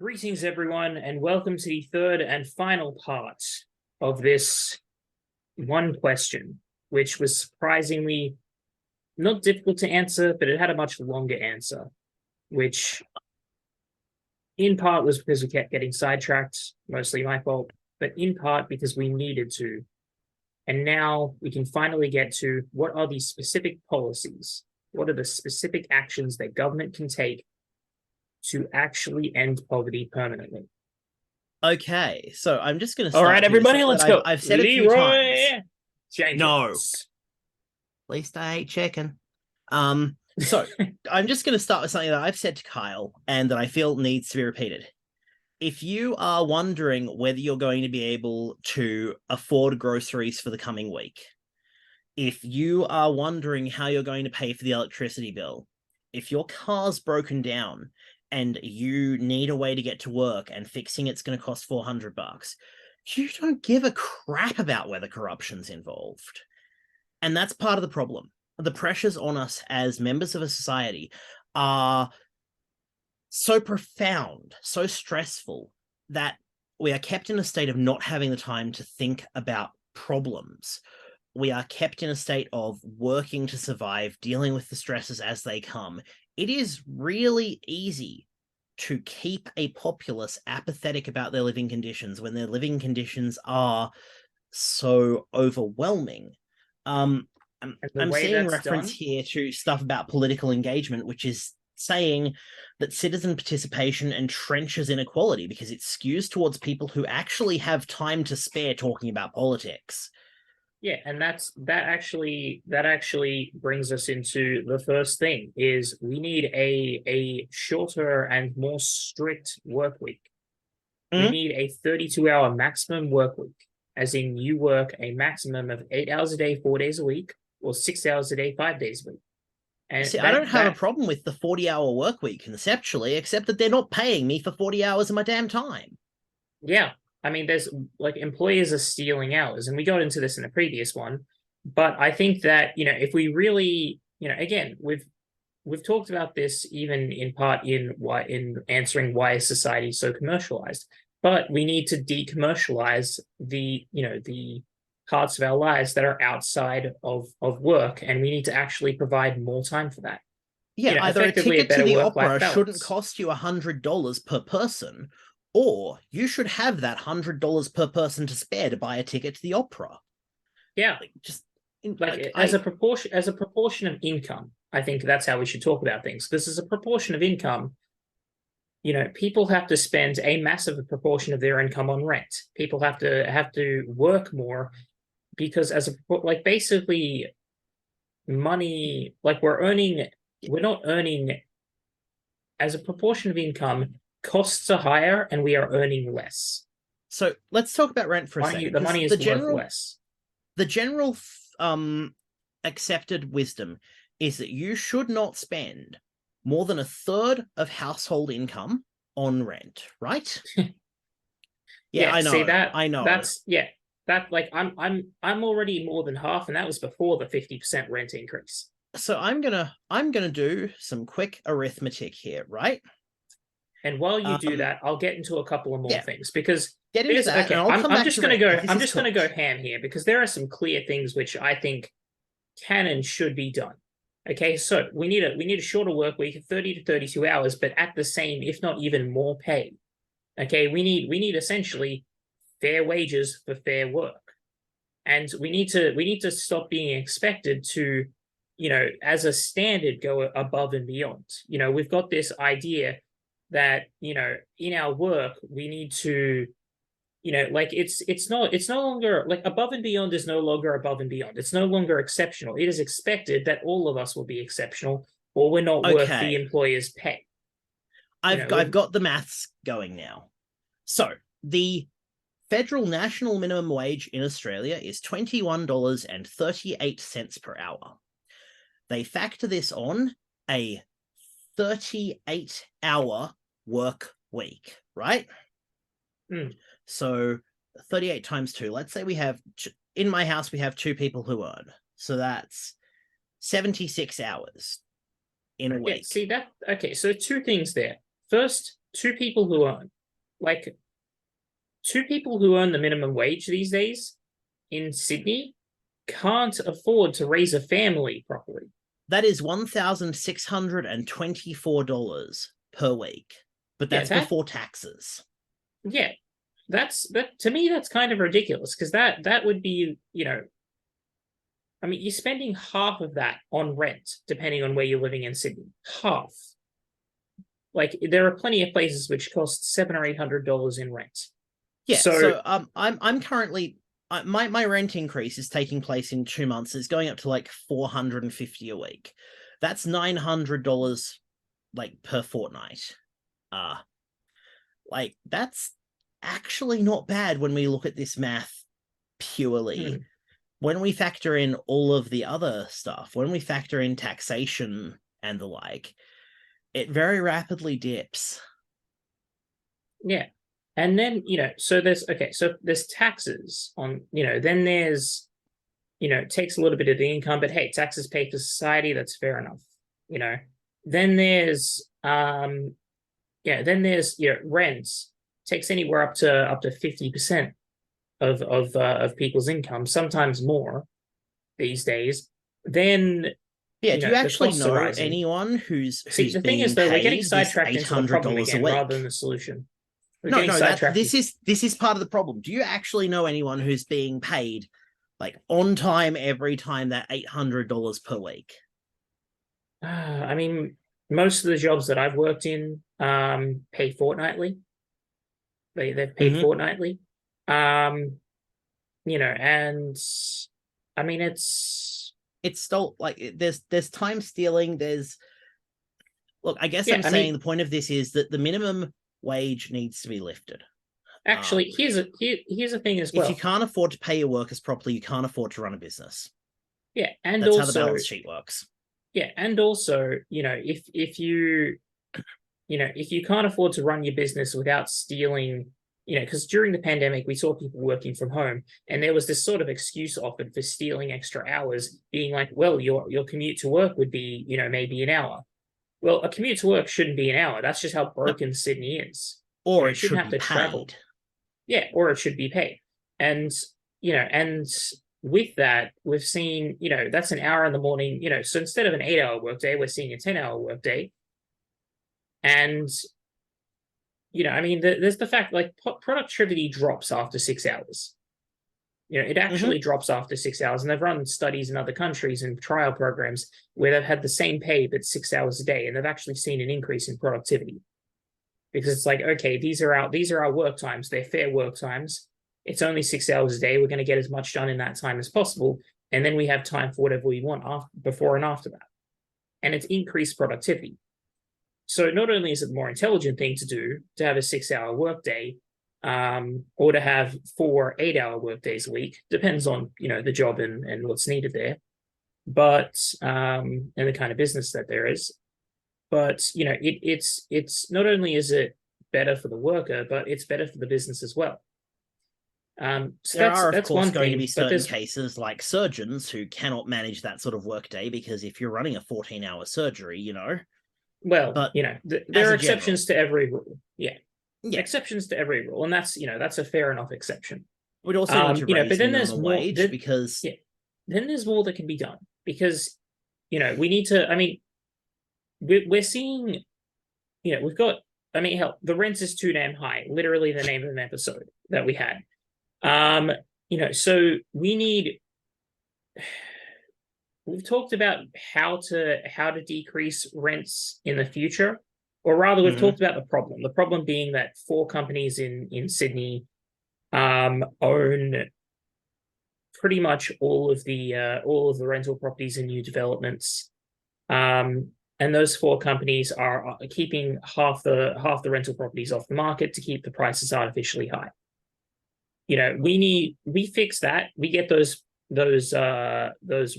Greetings, everyone, and welcome to the third and final part of this one question, which was surprisingly not difficult to answer, but it had a much longer answer, which in part was because we kept getting sidetracked, mostly my fault, but in part because we needed to. And now we can finally get to what are these specific policies? What are the specific actions that government can take to actually end poverty permanently? Okay, so I'm just going to All start. right, everybody, let's go. I've said a few times. Jenkins. No. At least I ain't checking. So I'm just going to start with something that I've said to Kyle and that I feel needs to be repeated. If you are wondering whether you're going to be able to afford groceries for the coming week, if you are wondering how you're going to pay for the electricity bill, if your car's broken down and you need a way to get to work and fixing it's going to cost $400, you don't give a crap about whether corruption's involved. And that's part of the problem. The pressures on us as members of a society are so profound, so stressful, that we are kept in a state of not having the time to think about problems. We are kept in a state of working to survive, dealing with the stresses as they come. It is really easy to keep a populace apathetic about their living conditions when their living conditions are so overwhelming. I'm seeing reference here to stuff about political engagement, which is saying that citizen participation entrenches inequality because it skews towards people who actually have time to spare talking about politics. Yeah, and that actually brings us into the first thing is we need a shorter and more strict work week. We need a 32-hour maximum work week, as in you work a maximum of 8 hours a day, 4 days a week, or 6 hours a day, 5 days a week. And see, I don't have a problem with the 40-hour work week conceptually, except that they're not paying me for 40 hours of my damn time. Yeah. I mean, there's like employers are stealing hours, and we got into this in the previous one. But I think that, if we really, again, we've talked about this even in part in answering why society is so commercialized. But we need to decommercialize the parts of our lives that are outside of work, and we need to actually provide more time for that. Yeah, either a ticket to the opera shouldn't cost you $100 per person, or you should have that $100 per person to spare to buy a ticket to the opera. Yeah, as a proportion of income, I think that's how we should talk about things. This is a proportion of income. People have to spend a massive proportion of their income on rent. People have to work more because basically money, we're not earning as a proportion of income. Costs are higher and we are earning less. So let's talk about rent for a second. The money is worth less. The general accepted wisdom is that you should not spend more than a third of household income on rent, right? Yeah, I know. See that? I know. I'm already more than half, and that was before the 50% rent increase. So I'm gonna do some quick arithmetic here, right? And while you do that, I'll get into a couple of more things because get into that. Okay, I'm just gonna go. I'm just gonna go ham here because there are some clear things which I think can and should be done. Okay, so we need a shorter work week, 30 to 32 hours, but at the same, if not even more pay. Okay, we need essentially fair wages for fair work, and we need to stop being expected to, as a standard, go above and beyond. We've got this idea that in our work we need to it's no longer like above and beyond is no longer above and beyond. It's no longer exceptional. It is expected that all of us will be exceptional or we're not worth the employer's pay. I've got the maths going now. So the federal national minimum wage in Australia is $21.38 per hour. They factor this on a 38-hour work week, right? So 38 times 2. Let's say we have, in my house, we have 2 people who earn. So that's 76 hours in a week. See that? Okay, so 2 things there. First, two people who earn like two people who earn the minimum wage these days in Sydney can't afford to raise a family properly. That is $1,624 per week, but that's before taxes. Yeah, that to me that's kind of ridiculous because that would be, I mean, you're spending half of that on rent depending on where you're living in Sydney. Half. Like there are plenty of places which cost $700 or $800 in rent. Yeah, so I'm currently my rent increase is taking place in 2 months. It's going up to like $450 a week. That's $900 like per fortnight. Like that's actually not bad when we look at this math purely. When we factor in all of the other stuff, when we factor in taxation and the like, it very rapidly dips. Yeah. And then, so there's taxes on, then there's, it takes a little bit of the income, but hey, taxes paid to society, that's fair enough. Then there's rents takes anywhere up to 50% of people's income, sometimes more these days. Then do you actually know anyone who's the thing is though, we're getting sidetracked into the problem again rather than the solution. This is part of the problem. Do you actually know anyone who's being paid like on time every time that $800 per week? I mean, most of the jobs that I've worked in pay fortnightly. They've paid fortnightly. And I mean it's still like there's time stealing. I guess I'm saying the point of this is that the minimum wage needs to be lifted. Actually, here's a thing as well. If you can't afford to pay your workers properly, you can't afford to run a business. Yeah, and that's also how the balance sheet works. Yeah, and also, if you can't afford to run your business without stealing, because during the pandemic we saw people working from home, and there was this sort of excuse offered for stealing extra hours, being like, well, your commute to work would be, maybe an hour. Well, a commute to work shouldn't be an hour. That's just how broken Sydney is. Or it shouldn't have to travel. Yeah, or it should be paid. And with that, we've seen, that's an hour in the morning, so instead of an 8-hour workday, we're seeing a 10-hour workday. And, I mean, there's the fact like productivity drops after 6 hours. It actually drops after 6 hours. And they've run studies in other countries and trial programs where they've had the same pay, but 6 hours a day. And they've actually seen an increase in productivity. Because it's like, okay, these are our work times. They're fair work times. It's only 6 hours a day. We're going to get as much done in that time as possible. And then we have time for whatever we want before and after that. And it's increased productivity. So not only is it a more intelligent thing to do to have a 6-hour workday, or to have 4 8-hour workdays a week, depends on, the job and what's needed there, but, and the kind of business that there is. But, it's not only is it better for the worker, but it's better for the business as well. So there are, of course, going to be certain cases like surgeons who cannot manage that sort of workday, because if you're running a 14-hour surgery, Well, but there are exceptions to every rule. Yeah. Exceptions to every rule, and that's that's a fair enough exception. We'd also need to raise but then there's minimum wage because then there's more that can be done, because we need to. I mean, we're seeing, we've got. I mean, hell, the rent is too damn high. Literally, the name of an episode that we had. So we need. We've talked about how to decrease rents in the future. Or rather, we've talked about the problem. The problem being that 4 companies in Sydney own pretty much all of the rental properties in new developments, and those 4 companies are keeping half the rental properties off the market to keep the prices artificially high. We fix that. We get those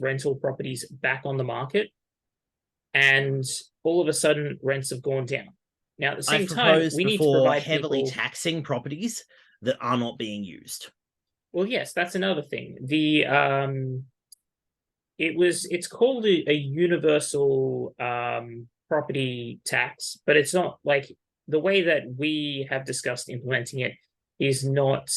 rental properties back on the market, and all of a sudden rents have gone down. Now, at the same time, we need to provide heavily taxing properties that are not being used. Well, yes, that's another thing. It's called a universal property tax, but it's not like the way that we have discussed implementing it is not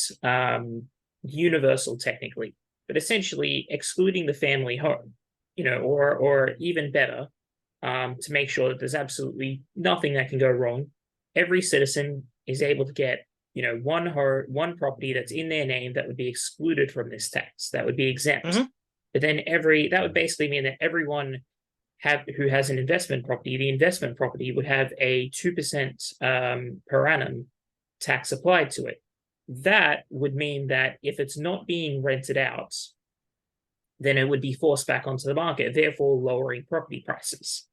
universal technically, but essentially excluding the family home, or even better, to make sure that there's absolutely nothing that can go wrong. Every citizen is able to get, one property that's in their name that would be excluded from this tax, that would be exempt. But then that would basically mean that everyone who has an investment property, the investment property would have a 2% per annum tax applied to it. That would mean that if it's not being rented out, then it would be forced back onto the market, therefore lowering property prices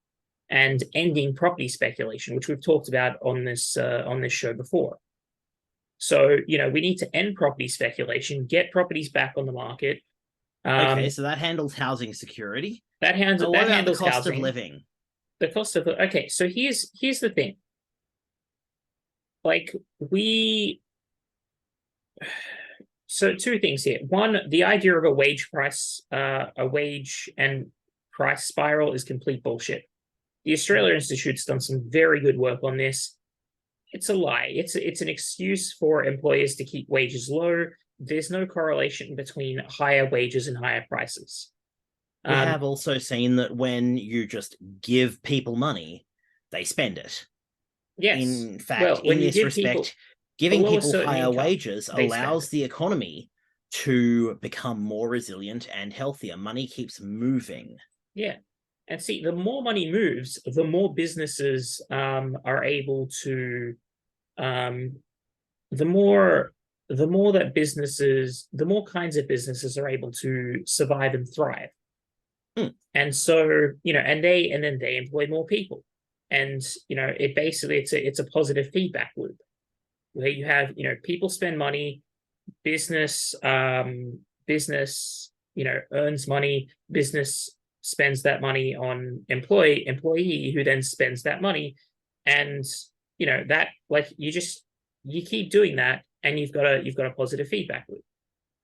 and ending property speculation, which we've talked about on this show before. So, we need to end property speculation, get properties back on the market. Okay, so that handles housing security. That handles the cost housing. of living. The cost of okay, so here's the thing. So two things here. One, the idea of a wage and price spiral is complete bullshit. The Australia Institute's done some very good work on this. It's a lie. It's an excuse for employers to keep wages low. There's no correlation between higher wages and higher prices. We have also seen that when you just give people money, they spend it. Yes. In fact, in this respect, giving people higher wages allows the economy to become more resilient and healthier. Money keeps moving. Yeah. And see, the more money moves, the more businesses are able to, the more kinds of businesses are able to survive and thrive. And so, and then they employ more people. And, it basically, it's a positive feedback loop where you have, people spend money, business, earns money, business spends that money on employee who then spends that money. And, that you keep doing that and you've got a positive feedback loop.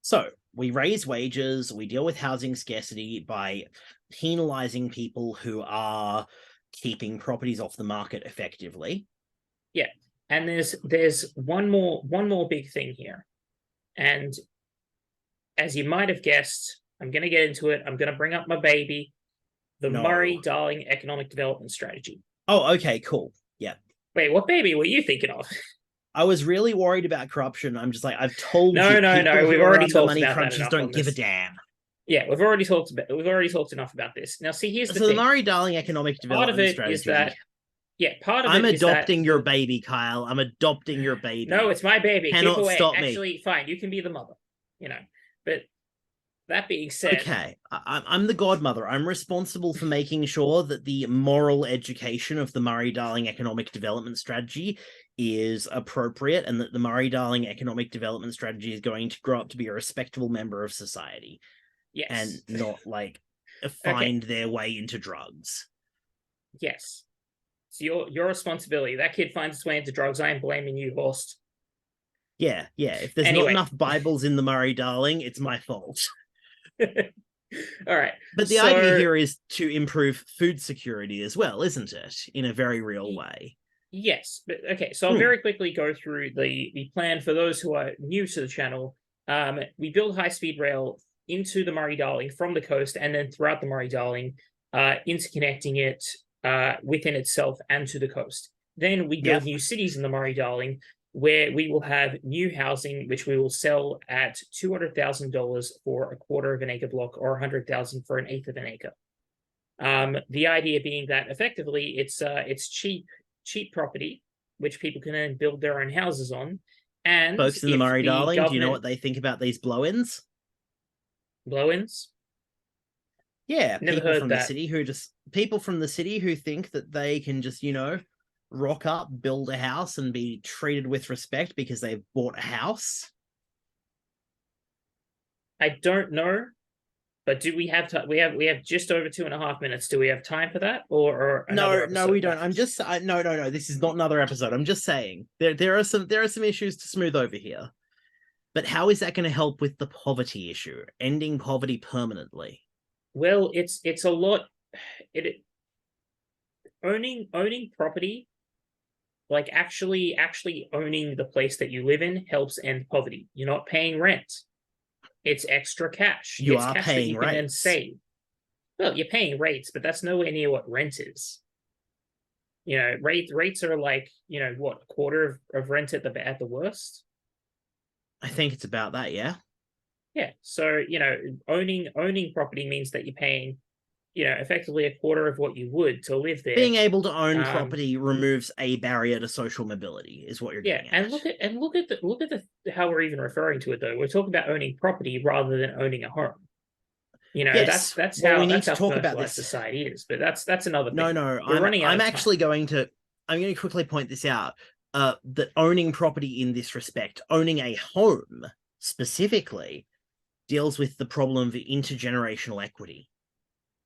So we raise wages, we deal with housing scarcity by penalizing people who are keeping properties off the market effectively. Yeah. And there's one more big thing here. And as you might have guessed, I'm going to get into it. I'm going to bring up my baby, the Murray-Darling Economic Development Strategy. Oh, okay, cool. Yeah. Wait, what baby were you thinking of? I was really worried about corruption. I'm just like, I've told you. No. We've already talked about crunches that. Don't give a damn. Yeah, we've already talked enough about this. Now, see, here's the thing. The Murray-Darling Economic Development Strategy. Is that, part of I'm adopting your baby, Kyle. I'm adopting your baby. No, it's my baby. Cannot Keep away. Stop me. Actually, fine. You can be the mother. But that being said, okay, I'm the godmother. I'm responsible for making sure that the moral education of the Murray-Darling Economic Development Strategy is appropriate, and that the Murray-Darling Economic Development Strategy is going to grow up to be a respectable member of society. Yes. And not find their way into drugs. Yes. It's your responsibility. That kid finds its way into drugs. I am blaming you, Horst. Yeah. If there's not enough Bibles in the Murray-Darling, it's my fault. All right. But the idea here is to improve food security as well, isn't it? In a very real way. Yes. But okay, so I'll very quickly go through the plan for those who are new to the channel. We build high-speed rail into the Murray-Darling from the coast and then throughout the Murray-Darling, interconnecting it within itself and to the coast. Then we build new cities in the Murray-Darling where we will have new housing, which we will sell at $200,000 for a quarter of an acre block or $100,000 for an eighth of an acre. The idea being that effectively it's cheap property, which people can then build their own houses on. And folks in the Murray-Darling, do you know what they think about these blow-ins? Blow-ins? Yeah, people from the city who think that they can just, rock up, build a house, and be treated with respect because they've bought a house. I don't know, but do we have time? We have just over 2.5 minutes. Do we have time for that, or no, we don't. I'm just no. This is not another episode. I'm just saying there are some issues to smooth over here. But how is that going to help with the poverty issue, ending poverty permanently? Well, it's a lot. Owning property like actually owning the place that you live in helps end poverty. You're not paying rent. It's extra cash. You It's are cash that paying you can then rates. save. Well, you're paying rates, but that's nowhere near what rent is. Rates are like, what, a quarter of rent at the worst. I think it's about that, yeah. Yeah. So, owning property means that you're paying, effectively a quarter of what you would to live there. Being able to own property removes a barrier to social mobility, is what you're getting at. And look at the how we're even referring to it though. We're talking about owning property rather than owning a home. Yes. That's well, how we need that's to how talk about commercialized this. society is. But that's another thing. No, We're running out I'm of actually time. I'm going to quickly point this out. That owning property in this respect, owning a home specifically, deals with the problem of intergenerational equity.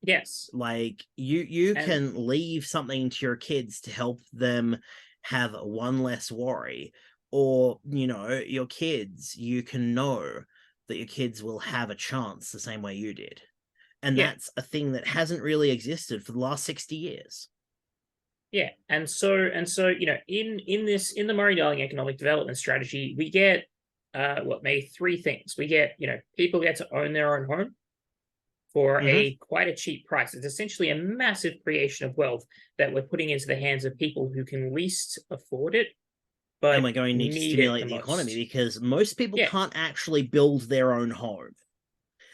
Yes. Like you can leave something to your kids to help them have one less worry, or your kids, you can know that your kids will have a chance the same way you did. And that's a thing that hasn't really existed for the last 60 years. Yeah, and so in the Murray-Darling economic development strategy, we get maybe three things. We get, people get to own their own home for a quite a cheap price. It's essentially a massive creation of wealth that we're putting into the hands of people who can least afford it, but and we're going to need to stimulate the economy, because most people can't actually build their own home.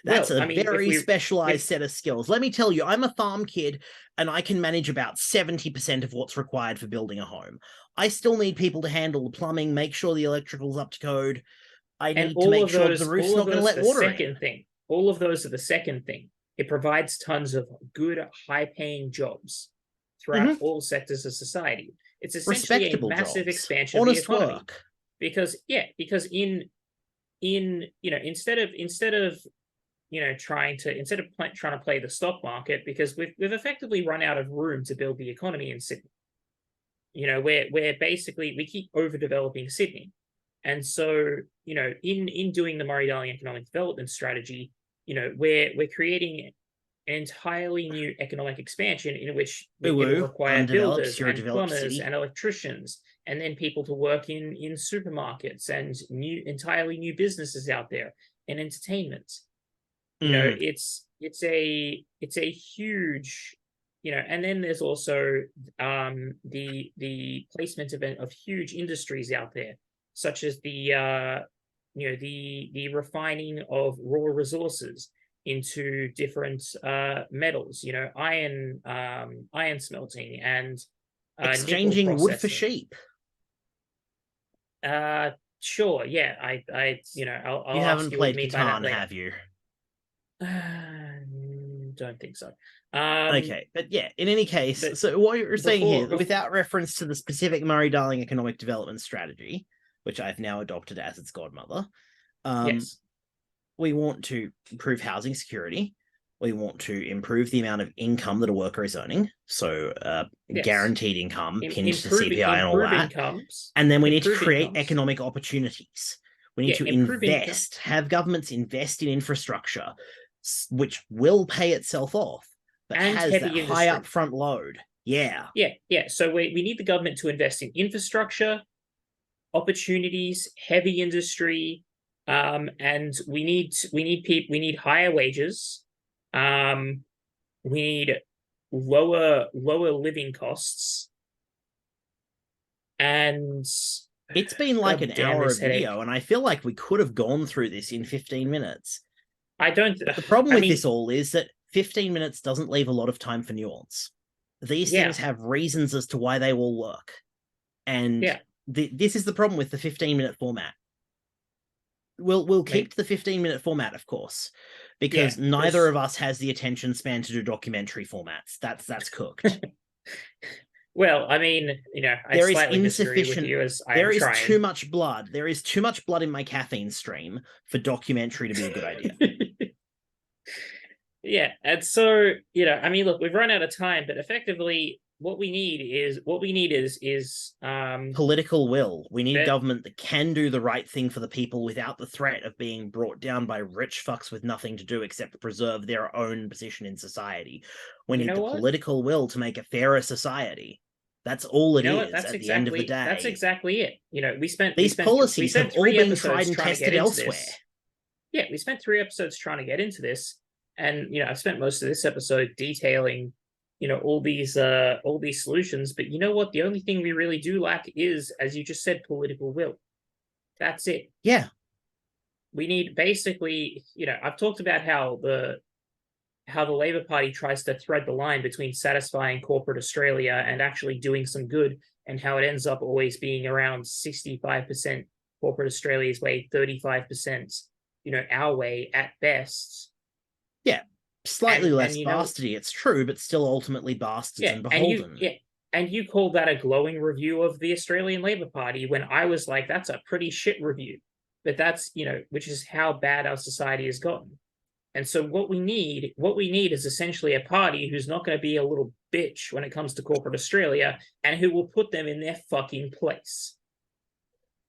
That's a very specialized set of skills. Let me tell you, I'm a farm kid and I can manage about 70% of what's required for building a home. I still need people to handle the plumbing, make sure the electrical's up to code. I need to make sure the roof's not going to let water in. All of those are the second thing. It provides tons of good, high-paying jobs throughout all sectors of society. It's essentially a massive expansion of the economy. Because in instead of trying to play the stock market, because we've effectively run out of room to build the economy in Sydney. Where basically we keep overdeveloping Sydney. And so, in doing the Murray-Darling economic development strategy, we're creating an entirely new economic expansion in which it will require builders and plumbers and electricians, and then people to work in supermarkets and entirely new businesses out there, and entertainment. It's a huge, and then there's also the placement of huge industries out there, such as the refining of raw resources into different metals, iron smelting and exchanging wood for sheep. Sure, yeah. I'll you haven't played Catan, have you? Don't think so. Okay, but yeah, in any case, so what you're saying here, without reference to the specific Murray-Darling economic development strategy, which I've now adopted as its godmother, yes, we want to improve housing security. We want to improve the amount of income that a worker is earning, so guaranteed income pinned to CPI and all that. And then we need to create economic opportunities. We need to invest, have governments invest in infrastructure, which will pay itself off, but has that high upfront load. Yeah. So we need the government to invest in infrastructure, opportunities, heavy industry, and we need higher wages. We need lower living costs, and it's been like an hour of video, and I feel like we could have gone through this in 15 minutes. The problem with this all is that 15 minutes doesn't leave a lot of time for nuance. These things have reasons as to why they will work. And this is the problem with the 15-minute format. We'll keep the 15-minute format, of course, because neither of us has the attention span to do documentary formats. That's cooked. Well, I mean, there is insufficient. There is trying. Too much blood. There is too much blood in my caffeine stream for documentary to be a good idea. Yeah, and so I mean, look, we've run out of time, but effectively, what we need is political will. We need government that can do the right thing for the people without the threat of being brought down by rich fucks with nothing to do except preserve their own position in society. We need the political will to make a fairer society. That's all it You know is what? That's at the end of the exactly that's day. exactly it. You know, These policies have all 3 been episodes tried and trying to get tested into elsewhere. this. Yeah, we spent 3 episodes trying to get into this, and you know, I've spent most of this episode detailing, you know, all these solutions. But you know what? The only thing we really do lack is, as you just said, political will. That's it. Yeah. We need basically, you know, I've talked about how the Labour Party tries to thread the line between satisfying corporate Australia and actually doing some good, and how it ends up always being around 65% corporate Australia's way, 35%, you know, our way at best. Yeah. Slightly less you know, bastardy, it's true, but still ultimately bastards and beholden. And you call that a glowing review of the Australian Labor Party when I was like, that's a pretty shit review. But that's, you know, which is how bad our society has gotten. And so what we need is essentially a party who's not going to be a little bitch when it comes to corporate Australia, and who will put them in their fucking place.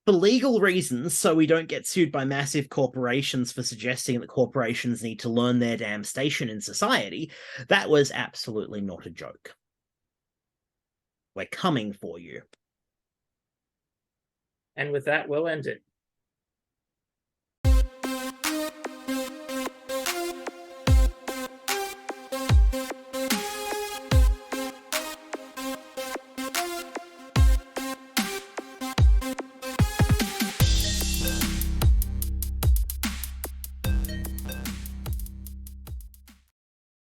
For legal reasons, so we don't get sued by massive corporations for suggesting that corporations need to learn their damn station in society, that was absolutely not a joke. We're coming for you. And with that, we'll end it.